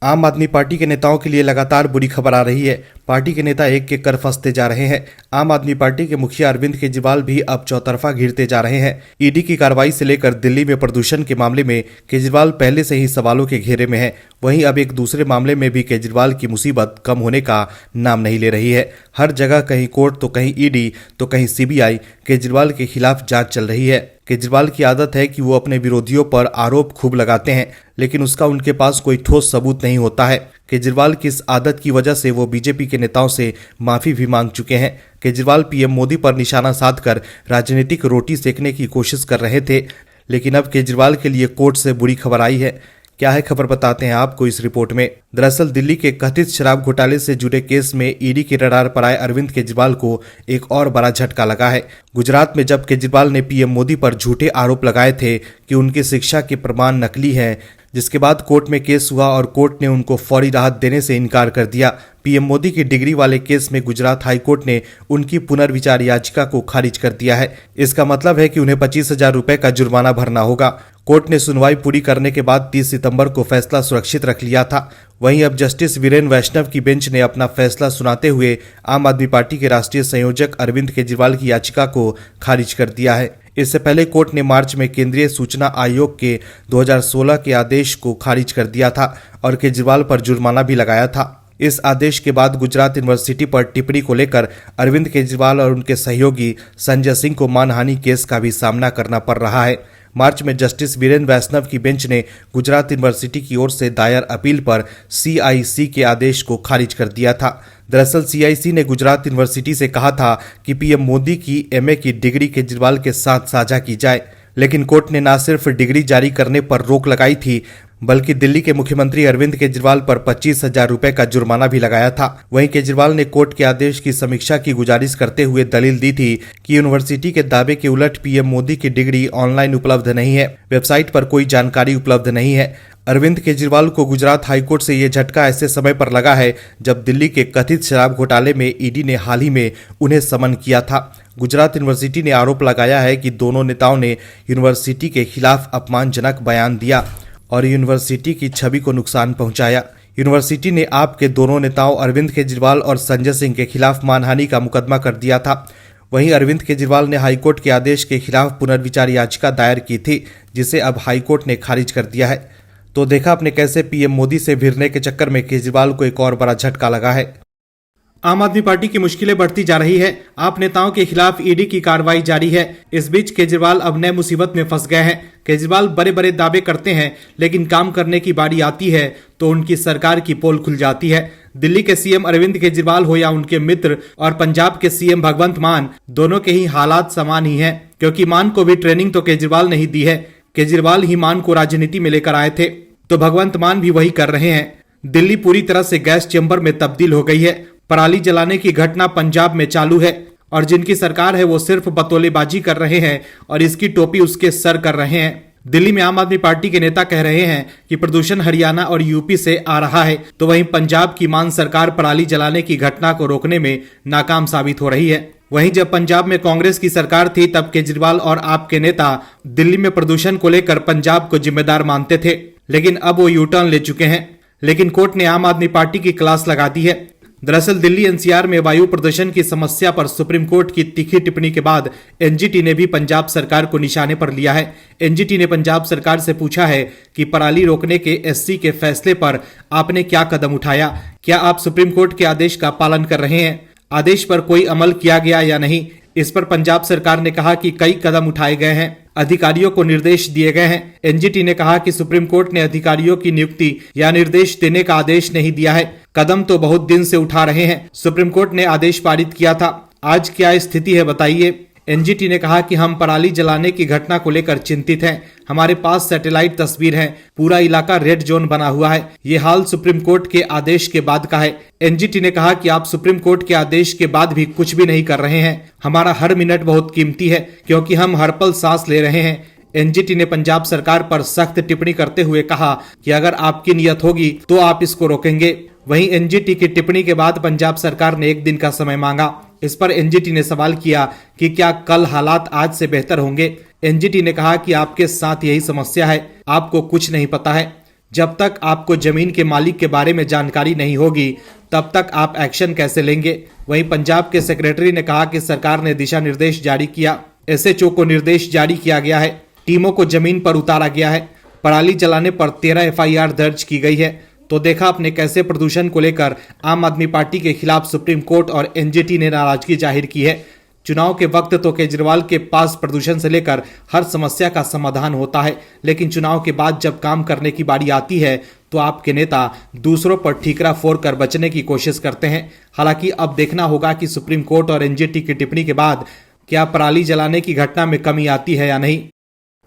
आम आदमी पार्टी के नेताओं के लिए लगातार बुरी खबर आ रही है। पार्टी के नेता एक एक कर फंसते जा रहे हैं। आम आदमी पार्टी के मुखिया अरविंद केजरीवाल भी अब चौतरफा घिरते जा रहे हैं। ईडी की कार्रवाई से लेकर दिल्ली में प्रदूषण के मामले में केजरीवाल पहले से ही सवालों के घेरे में है। वहीं अब एक दूसरे मामले में भी केजरीवाल की मुसीबत कम होने का नाम नहीं ले रही है। हर जगह कहीं कोर्ट तो कहीं ईडी तो कहीं सीबीआई केजरीवाल के खिलाफ जांच चल रही है। केजरीवाल की आदत है कि वो अपने विरोधियों पर आरोप खूब लगाते हैं, लेकिन उसका उनके पास कोई ठोस सबूत नहीं होता है। केजरीवाल की इस आदत की वजह से वो बीजेपी के नेताओं से माफी भी मांग चुके हैं। केजरीवाल पीएम मोदी पर निशाना साधकर राजनीतिक रोटी सेकने की कोशिश कर रहे थे, लेकिन अब केजरीवाल के लिए कोर्ट से बुरी खबर आई है। क्या है खबर, बताते हैं आपको इस रिपोर्ट में। दरअसल दिल्ली के कथित शराब घोटाले से जुड़े केस में ईडी के रडार पर आए अरविंद केजरीवाल को एक और बड़ा झटका लगा है। गुजरात में जब केजरीवाल ने पीएम मोदी पर झूठे आरोप लगाए थे कि उनकी शिक्षा के प्रमाण नकली हैं, जिसके बाद कोर्ट में केस हुआ और कोर्ट ने उनको फौरी राहत देने से इनकार कर दिया। पीएम मोदी की डिग्री वाले केस में गुजरात हाईकोर्ट ने उनकी पुनर्विचार याचिका को खारिज कर दिया है। इसका मतलब है कि उन्हें 25,000 रुपए का जुर्माना भरना होगा। कोर्ट ने सुनवाई पूरी करने के बाद 30 सितंबर को फैसला सुरक्षित रख लिया था। वहीं अब जस्टिस वीरेन वैष्णव की बेंच ने अपना फैसला सुनाते हुए आम आदमी पार्टी के राष्ट्रीय संयोजक अरविंद केजरीवाल की याचिका को खारिज कर दिया है। इससे पहले कोर्ट ने मार्च में केंद्रीय सूचना आयोग के 2016 के आदेश को खारिज कर दिया था और केजरीवाल पर जुर्माना भी लगाया था। इस आदेश के बाद गुजरात यूनिवर्सिटी पर टिप्पणी को लेकर अरविंद केजरीवाल और उनके सहयोगी संजय सिंह को मानहानि केस का भी सामना करना पड़ रहा है। मार्च में जस्टिस वीरेन वैष्णव की बेंच ने गुजरात यूनिवर्सिटी की ओर से दायर अपील पर सीआईसी के आदेश को खारिज कर दिया था। दरअसल सीआईसी ने गुजरात यूनिवर्सिटी से कहा था कि पीएम मोदी की एमए की डिग्री केजरीवाल के साथ साझा की जाए, लेकिन कोर्ट ने न सिर्फ डिग्री जारी करने पर रोक लगाई थी, बल्कि दिल्ली के मुख्यमंत्री अरविंद केजरीवाल पर 25,000 रुपए का जुर्माना भी लगाया था। वहीं केजरीवाल ने कोर्ट के आदेश की समीक्षा की गुजारिश करते हुए दलील दी थी कि यूनिवर्सिटी के दावे के उलट पीएम मोदी की डिग्री ऑनलाइन उपलब्ध नहीं है, वेबसाइट पर कोई जानकारी उपलब्ध नहीं है। अरविंद केजरीवाल को गुजरात हाईकोर्ट से ये झटका ऐसे समय पर लगा है जब दिल्ली के कथित शराब घोटाले में ईडी ने हाल ही में उन्हें समन किया था। गुजरात यूनिवर्सिटी ने आरोप लगाया है कि दोनों नेताओं ने यूनिवर्सिटी के खिलाफ अपमानजनक बयान दिया और यूनिवर्सिटी की छवि को नुकसान पहुंचाया। यूनिवर्सिटी ने आप के दोनों नेताओं अरविंद केजरीवाल और संजय सिंह के खिलाफ मानहानि का मुकदमा कर दिया था। वहीं अरविंद केजरीवाल ने हाईकोर्ट के आदेश के खिलाफ पुनर्विचार याचिका दायर की थी, जिसे अब हाईकोर्ट ने खारिज कर दिया है। तो देखा आपने कैसे पीएम मोदी से भिड़ने के चक्कर में केजरीवाल को एक और बड़ा झटका लगा है। आम आदमी पार्टी की मुश्किलें बढ़ती जा रही है। आप नेताओं के खिलाफ ईडी की कार्रवाई जारी है। इस बीच केजरीवाल अब नए मुसीबत में फंस गए हैं। केजरीवाल बड़े बड़े दावे करते हैं, लेकिन काम करने की बारी आती है तो उनकी सरकार की पोल खुल जाती है। दिल्ली के सीएम अरविंद केजरीवाल हो या उनके मित्र और पंजाब के सीएम भगवंत मान, दोनों के ही हालात समान ही हैं, क्योंकि मान को भी ट्रेनिंग तो केजरीवाल ने ही दी है। केजरीवाल ही मान को राजनीति में लेकर आए थे, तो भगवंत मान भी वही कर रहे हैं। दिल्ली पूरी तरह से गैस चैम्बर में तब्दील हो गई है। पराली जलाने की घटना पंजाब में चालू है और जिनकी सरकार है वो सिर्फ बतौलेबाजी कर रहे हैं और इसकी टोपी उसके सर कर रहे हैं। दिल्ली में आम आदमी पार्टी के नेता कह रहे हैं कि प्रदूषण हरियाणा और यूपी से आ रहा है, तो वहीं पंजाब की मान सरकार पराली जलाने की घटना को रोकने में नाकाम साबित हो रही है। वहीं जब पंजाब में कांग्रेस की सरकार थी तब केजरीवाल और आप के नेता दिल्ली में प्रदूषण को लेकर पंजाब को जिम्मेदार मानते थे, लेकिन अब वो यू टर्न ले चुके हैं। लेकिन कोर्ट ने आम आदमी पार्टी की क्लास लगा दी है। दरअसल दिल्ली एनसीआर में वायु प्रदूषण की समस्या पर सुप्रीम कोर्ट की तीखी टिप्पणी के बाद एनजीटी ने भी पंजाब सरकार को निशाने पर लिया है। एनजीटी ने पंजाब सरकार से पूछा है कि पराली रोकने के एससी के फैसले पर आपने क्या कदम उठाया? क्या आप सुप्रीम कोर्ट के आदेश का पालन कर रहे हैं? आदेश पर कोई अमल किया गया या नहीं? इस पर पंजाब सरकार ने कहा कि कई कदम उठाए गए हैं, अधिकारियों को निर्देश दिए गए हैं। एनजीटी ने कहा कि सुप्रीम कोर्ट ने अधिकारियों की नियुक्ति या निर्देश देने का आदेश नहीं दिया है, कदम तो बहुत दिन से उठा रहे हैं। सुप्रीम कोर्ट ने आदेश पारित किया था, आज क्या स्थिति है बताइए। एनजीटी ने कहा कि हम पराली जलाने की घटना को लेकर चिंतित हैं। हमारे पास सैटेलाइट तस्वीर है, पूरा इलाका रेड जोन बना हुआ है। ये हाल सुप्रीम कोर्ट के आदेश के बाद का है। एनजीटी ने कहा कि आप सुप्रीम कोर्ट के आदेश के बाद भी कुछ भी नहीं कर रहे हैं। हमारा हर मिनट बहुत कीमती है, क्योंकि हम हर पल सांस ले रहे हैं। एनजीटी ने पंजाब सरकार पर सख्त टिप्पणी करते हुए कहा कि अगर आपकी नियत होगी तो आप इसको रोकेंगे। वहीं एनजीटी की टिप्पणी के बाद पंजाब सरकार ने एक दिन का समय मांगा। इस पर एनजीटी ने सवाल किया कि क्या कल हालात आज से बेहतर होंगे। एनजीटी ने कहा कि आपके साथ यही समस्या है, आपको कुछ नहीं पता है। जब तक आपको जमीन के मालिक के बारे में जानकारी नहीं होगी तब तक आप एक्शन कैसे लेंगे। वहीं पंजाब के सेक्रेटरी ने कहा कि सरकार ने दिशा निर्देश जारी किया, एसएचओ को निर्देश जारी किया गया है, टीमों को जमीन पर उतारा गया है, पराली जलाने पर 13 एफआईआर दर्ज की गई है। तो देखा आपने कैसे प्रदूषण को लेकर आम आदमी पार्टी के खिलाफ सुप्रीम कोर्ट और एनजीटी ने नाराजगी जाहिर की है। चुनाव के वक्त तो केजरीवाल के पास प्रदूषण से लेकर हर समस्या का समाधान होता है, लेकिन चुनाव के बाद जब काम करने की बारी आती है तो आपके नेता दूसरों पर ठीकरा फोड़कर बचने की कोशिश करते हैं। हालांकि अब देखना होगा कि सुप्रीम कोर्ट और एनजीटी की टिप्पणी के बाद क्या पराली जलाने की घटना में कमी आती है या नहीं।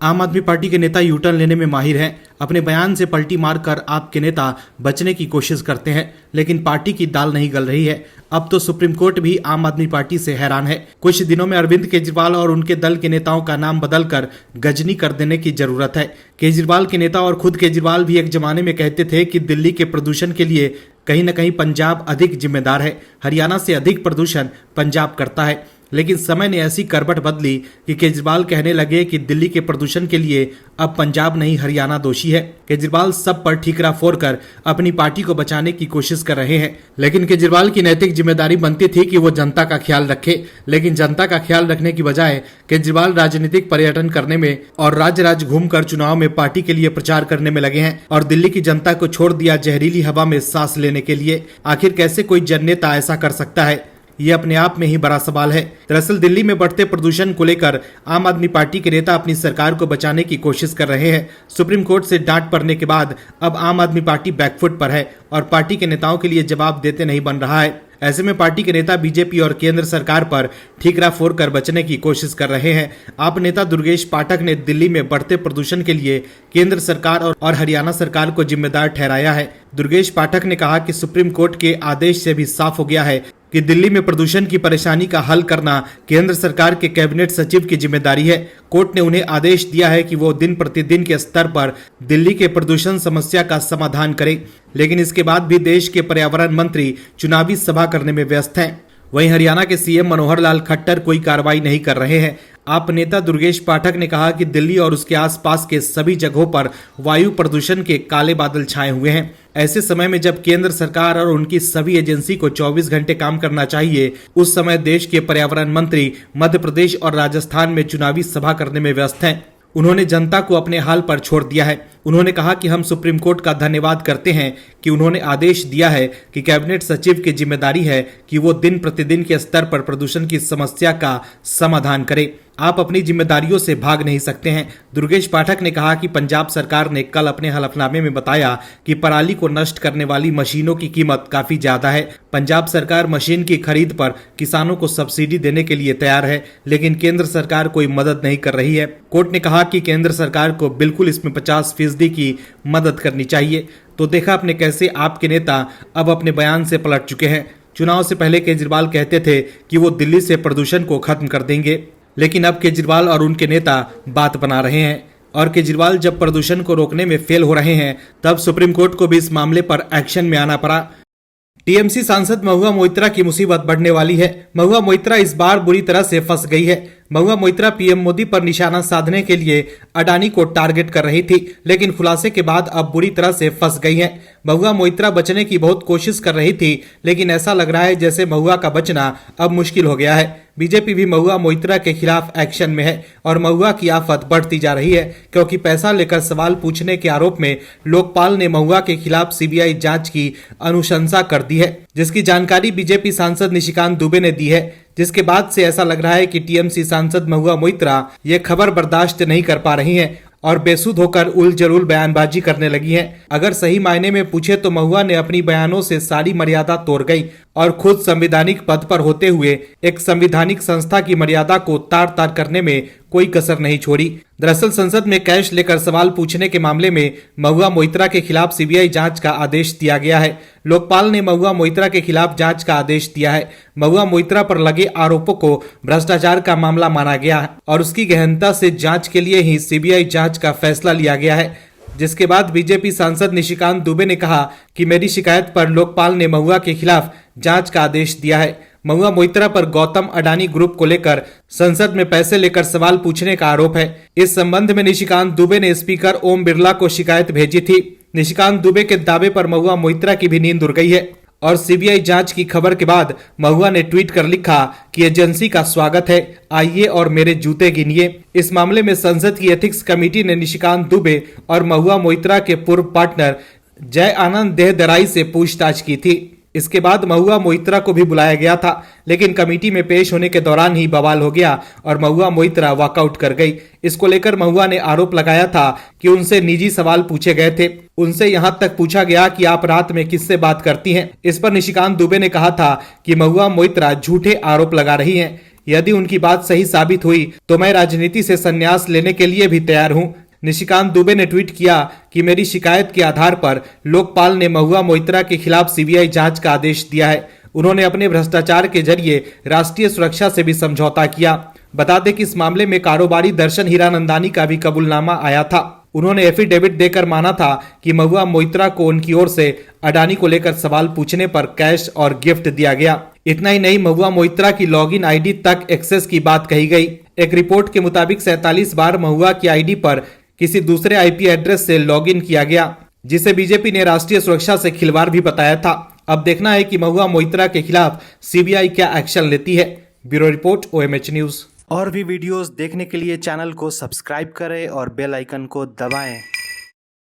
आम आदमी पार्टी के नेता यूटर्न लेने में माहिर हैं। अपने बयान से पलटी मारकर आपके नेता बचने की कोशिश करते हैं, लेकिन पार्टी की दाल नहीं गल रही है। अब तो सुप्रीम कोर्ट भी आम आदमी पार्टी से हैरान है। कुछ दिनों में अरविंद केजरीवाल और उनके दल के नेताओं का नाम बदलकर गजनी कर देने की जरूरत है। केजरीवाल के नेता और खुद केजरीवाल भी एक जमाने में कहते थे कि दिल्ली के प्रदूषण के लिए कहीं न कहीं पंजाब अधिक जिम्मेदार है, हरियाणा से अधिक प्रदूषण पंजाब करता है। लेकिन समय ने ऐसी करवट बदली कि केजरीवाल कहने लगे कि दिल्ली के प्रदूषण के लिए अब पंजाब नहीं हरियाणा दोषी है। केजरीवाल सब पर ठीकरा फोड़कर अपनी पार्टी को बचाने की कोशिश कर रहे हैं, लेकिन केजरीवाल की नैतिक जिम्मेदारी बनती थी कि वो जनता का ख्याल रखे। लेकिन जनता का ख्याल रखने की बजाय केजरीवाल राजनीतिक पर्यटन करने में और राज्य राज्य घूमकर चुनाव में पार्टी के लिए प्रचार करने में लगे हैं और दिल्ली की जनता को छोड़ दिया जहरीली हवा में सांस लेने के लिए। आखिर कैसे कोई जननेता ऐसा कर सकता है, ये अपने आप में ही बड़ा सवाल है। दरअसल दिल्ली में बढ़ते प्रदूषण को लेकर आम आदमी पार्टी के नेता अपनी सरकार को बचाने की कोशिश कर रहे हैं। सुप्रीम कोर्ट से डांट पड़ने के बाद अब आम आदमी पार्टी बैकफुट पर है और पार्टी के नेताओं के लिए जवाब देते नहीं बन रहा है। ऐसे में पार्टी के नेता बीजेपी और केंद्र सरकार पर ठीकरा फोड़कर बचने की कोशिश कर रहे हैं। आप नेता दुर्गेश पाठक ने दिल्ली में बढ़ते प्रदूषण के लिए केंद्र सरकार और हरियाणा सरकार को जिम्मेदार ठहराया है। दुर्गेश पाठक ने कहा कि सुप्रीम कोर्ट के आदेश से भी साफ हो गया है कि दिल्ली में प्रदूषण की परेशानी का हल करना केंद्र सरकार के कैबिनेट सचिव की जिम्मेदारी है। कोर्ट ने उन्हें आदेश दिया है कि वो दिन प्रतिदिन के स्तर पर दिल्ली के प्रदूषण समस्या का समाधान करें, लेकिन इसके बाद भी देश के पर्यावरण मंत्री चुनावी सभा करने में व्यस्त हैं। वहीं हरियाणा के सीएम मनोहर लाल खट्टर कोई कार्रवाई नहीं कर रहे हैं। आप नेता दुर्गेश पाठक ने कहा कि दिल्ली और उसके आसपास के सभी जगहों पर वायु प्रदूषण के काले बादल छाए हुए हैं। ऐसे समय में जब केंद्र सरकार और उनकी सभी एजेंसी को 24 घंटे काम करना चाहिए, उस समय देश के पर्यावरण मंत्री मध्य प्रदेश और राजस्थान में चुनावी सभा करने में व्यस्त हैं। उन्होंने जनता को अपने हाल पर छोड़ दिया है। उन्होंने कहा कि हम सुप्रीम कोर्ट का धन्यवाद करते हैं कि उन्होंने आदेश दिया है कि कैबिनेट सचिव की जिम्मेदारी है कि वो दिन प्रतिदिन के स्तर पर प्रदूषण की समस्या का समाधान करें। आप अपनी जिम्मेदारियों से भाग नहीं सकते हैं। दुर्गेश पाठक ने कहा कि पंजाब सरकार ने कल अपने हलफनामे में बताया कि पराली को नष्ट करने वाली मशीनों की कीमत काफी ज्यादा है। पंजाब सरकार मशीन की खरीद पर किसानों को सब्सिडी देने के लिए तैयार है, लेकिन केंद्र सरकार कोई मदद नहीं कर रही है। कोर्ट ने कहा कि केंद्र सरकार को बिल्कुल इसमें 50% की मदद करनी चाहिए। तो देखा आपने कैसे आपके नेता अब अपने बयान से पलट चुके हैं। चुनाव से पहले केजरीवाल कहते थे कि वो दिल्ली से प्रदूषण को खत्म कर देंगे, लेकिन अब केजरीवाल और उनके नेता बात बना रहे हैं। और केजरीवाल जब प्रदूषण को रोकने में फेल हो रहे हैं, तब सुप्रीम कोर्ट को भी इस मामले पर एक्शन में आना पड़ा। टीएमसी सांसद महुआ मोइत्रा की मुसीबत बढ़ने वाली है। महुआ मोइत्रा इस बार बुरी तरह से फंस गई है। महुआ मोइत्रा पीएम मोदी पर निशाना साधने के लिए अडानी को टारगेट कर रही थी, लेकिन खुलासे के बाद अब बुरी तरह से फंस गई है। महुआ मोइत्रा बचने की बहुत कोशिश कर रही थी, लेकिन ऐसा लग रहा है जैसे महुआ का बचना अब मुश्किल हो गया है। बीजेपी भी महुआ मोइत्रा के खिलाफ एक्शन में है और महुआ की आफत बढ़ती जा रही है, क्योंकि पैसा लेकर सवाल पूछने के आरोप में लोकपाल ने महुआ के खिलाफ सीबीआई जांच की अनुशंसा कर दी है, जिसकी जानकारी बीजेपी सांसद निशिकांत दुबे ने दी है। जिसके बाद से ऐसा लग रहा है कि टीएमसी सांसद महुआ मोइत्रा ये खबर बर्दाश्त नहीं कर पा रही हैं और बेसुध होकर उल जरूल बयानबाजी करने लगी हैं। अगर सही मायने में पूछे तो महुआ ने अपनी बयानों से सारी मर्यादा तोड़ गई और खुद संवैधानिक पद पर होते हुए एक संवैधानिक संस्था की मर्यादा को तार तार करने में कोई कसर नहीं छोड़ी। दरअसल संसद में कैश लेकर सवाल पूछने के मामले में महुआ मोइत्रा के खिलाफ सीबीआई जांच का आदेश दिया गया है। लोकपाल ने महुआ मोइत्रा के खिलाफ जांच का आदेश दिया है। महुआ मोइत्रा पर लगे आरोपों को भ्रष्टाचार का मामला माना गया है और उसकी गहनता से जांच के लिए ही सीबीआई जांच का फैसला लिया गया है। जिसके बाद बीजेपी सांसद निशिकांत दुबे ने कहा कि मेरी शिकायत पर लोकपाल ने महुआ के खिलाफ जांच का आदेश दिया है। महुआ मोइत्रा पर गौतम अडानी ग्रुप को लेकर संसद में पैसे लेकर सवाल पूछने का आरोप है। इस संबंध में निशिकांत दुबे ने स्पीकर ओम बिरला को शिकायत भेजी थी। निशिकांत दुबे के दावे पर महुआ मोइत्रा की भी नींद उड़ गई है और सीबीआई जांच की खबर के बाद महुआ ने ट्वीट कर लिखा कि एजेंसी का स्वागत है, आइए और मेरे जूते गिनिए। इस मामले में संसद की एथिक्स कमेटी ने निशिकांत दुबे और महुआ मोइत्रा के पूर्व पार्टनर जय आनंद देहदराई से पूछताछ की थी। इसके बाद महुआ मोइत्रा को भी बुलाया गया था, लेकिन कमेटी में पेश होने के दौरान ही बवाल हो गया और महुआ मोइत्रा वॉकआउट कर गई। इसको लेकर महुआ ने आरोप लगाया था कि उनसे निजी सवाल पूछे गए थे। उनसे यहां तक पूछा गया कि आप रात में किससे बात करती हैं। इस पर निशिकांत दुबे ने कहा था कि महुआ मोइत्रा झूठे आरोप लगा रही हैं। यदि उनकी बात सही साबित हुई तो मैं राजनीति से संन्यास लेने के लिए भी तैयार हूं। निशिकांत दुबे ने ट्वीट किया कि मेरी शिकायत के आधार पर लोकपाल ने महुआ मोइत्रा के खिलाफ सीबीआई जांच का आदेश दिया है। उन्होंने अपने भ्रष्टाचार के जरिए राष्ट्रीय सुरक्षा से भी समझौता किया। बता दें कि इस मामले में कारोबारी दर्शन हीरानंदानी का भी कबूलनामा आया था। उन्होंने एफिडेविट देकर माना था कि महुआ मोइत्रा को उनकी ओर से अडानी को लेकर सवाल पूछने पर कैश और गिफ्ट दिया गया। इतना ही नहीं, महुआ मोइत्रा की लॉगिन आईडी तक एक्सेस की बात कही गई। एक रिपोर्ट के मुताबिक 47 बार महुआ की आईडी पर किसी दूसरे आईपी एड्रेस से लॉगिन किया गया, जिसे बीजेपी ने राष्ट्रीय सुरक्षा से खिलवाड़ भी बताया था। अब देखना है कि महुआ मोइत्रा के खिलाफ सीबीआई क्या एक्शन लेती है। Bureau report, OMH news. और भी वीडियोस देखने के लिए चैनल को सब्सक्राइब करें और बेल आइकन को दबाएं।